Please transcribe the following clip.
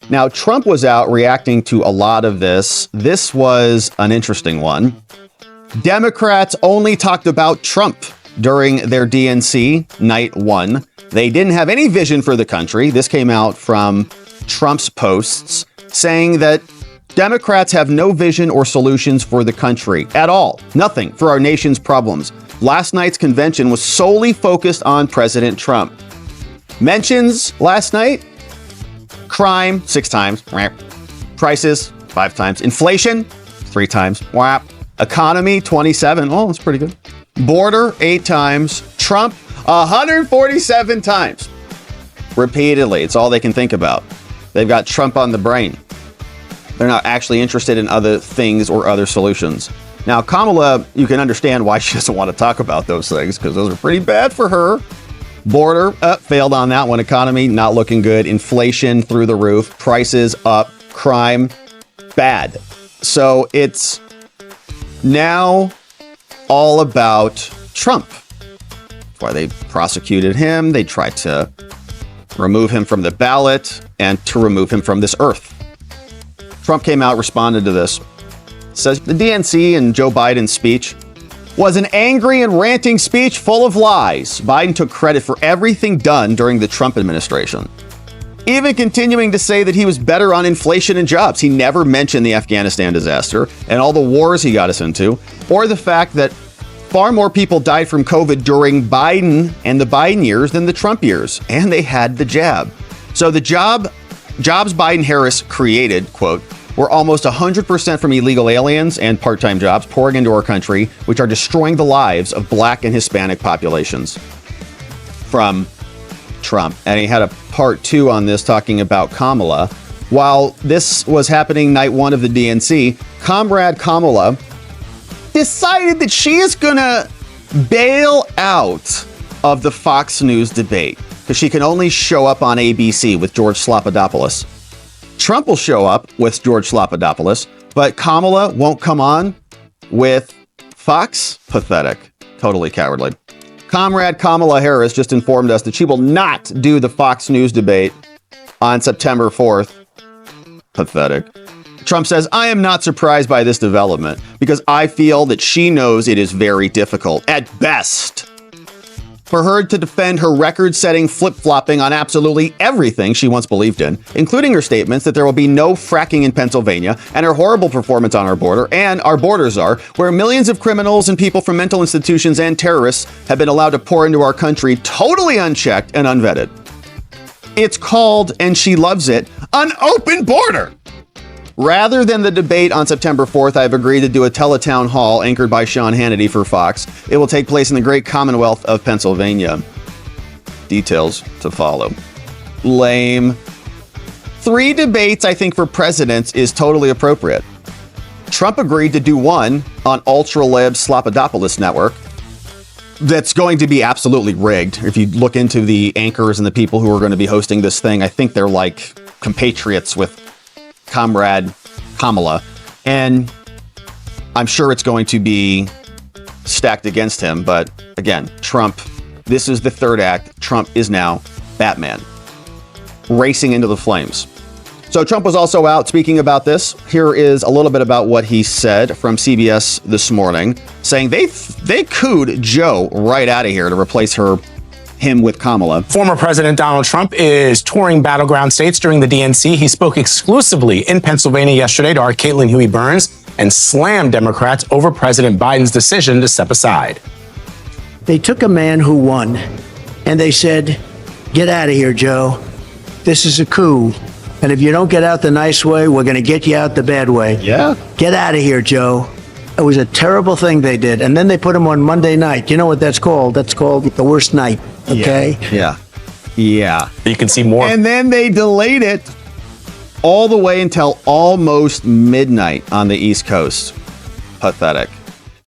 Now, Trump was out reacting to a lot of this. This was an interesting one. Democrats only talked about Trump during their DNC night one. They didn't have any vision for the country. This came out from Trump's posts saying that Democrats have no vision or solutions for the country at all. Nothing for our nation's problems. Last night's convention was solely focused on President Trump. Mentions last night: crime, 6 times. Prices, 5 times. Inflation, 3 times. Economy, 27. Oh, that's pretty good. Border, 8 times. Trump, 147 times. Repeatedly. It's all they can think about. They've got Trump on the brain. They're not actually interested in other things or other solutions. Now, Kamala, you can understand why she doesn't want to talk about those things, because those are pretty bad for her. Border, failed on that one. Economy, not looking good. Inflation through the roof. Prices up. Crime, bad. So it's now all about Trump. That's why they prosecuted him. They tried to remove him from the ballot and to remove him from this earth. Trump came out, responded to this. Says the DNC and Joe Biden's speech was an angry and ranting speech full of lies. Biden took credit for everything done during the Trump administration, even continuing to say that he was better on inflation and jobs. He never mentioned the Afghanistan disaster and all the wars he got us into, or the fact that far more people died from COVID during Biden and the Biden years than the Trump years, and they had the jab. So the jobs Biden-Harris created, quote, were almost 100% from illegal aliens and part-time jobs pouring into our country, which are destroying the lives of Black and Hispanic populations. From Trump. And he had a part 2 on this talking about Kamala. While this was happening night 1 of the DNC, Comrade Kamala decided that she is gonna bail out of the Fox News debate because she can only show up on ABC with George Slopadopoulos. Trump will show up with George Slopadopoulos, but Kamala won't come on with Fox? Pathetic. Totally cowardly. Comrade Kamala Harris just informed us that she will not do the Fox News debate on September 4th. Pathetic. Trump says, I am not surprised by this development because I feel that she knows it is very difficult, at best, for her to defend her record-setting flip-flopping on absolutely everything she once believed in, including her statements that there will be no fracking in Pennsylvania and her horrible performance on our border and our borders are, where millions of criminals and people from mental institutions and terrorists have been allowed to pour into our country totally unchecked and unvetted. It's called, and she loves it, an open border. Rather than the debate on September 4th, I've agreed to do a teletown hall anchored by Sean Hannity for Fox. It will take place in the great Commonwealth of Pennsylvania. Details to follow. Lame. 3 debates, I think, for presidents is totally appropriate. Trump agreed to do one on ultra-lib Slopadopoulos network that's going to be absolutely rigged. If you look into the anchors and the people who are going to be hosting this thing, I think they're like compatriots with Comrade Kamala, and I'm sure it's going to be stacked against him. But again, Trump, this is the 3rd act. Trump is now Batman, racing into the flames. So Trump was also out speaking about this. Here is a little bit about what he said from CBS this morning, saying they cooed Joe right out of here to replace him with Kamala. Former President Donald Trump is touring battleground states during the DNC. He spoke exclusively in Pennsylvania yesterday to our Caitlin Huey Burns and slammed Democrats over President Biden's decision to step aside. They took a man who won and they said, get out of here, Joe. This is a coup. And if you don't get out the nice way, we're going to get you out the bad way. Yeah. Get out of here, Joe. It was a terrible thing they did. And then they put him on Monday night. You know what that's called? That's called the worst night. Okay? Yeah. You can see more. And then they delayed it all the way until almost midnight on the East Coast. Pathetic.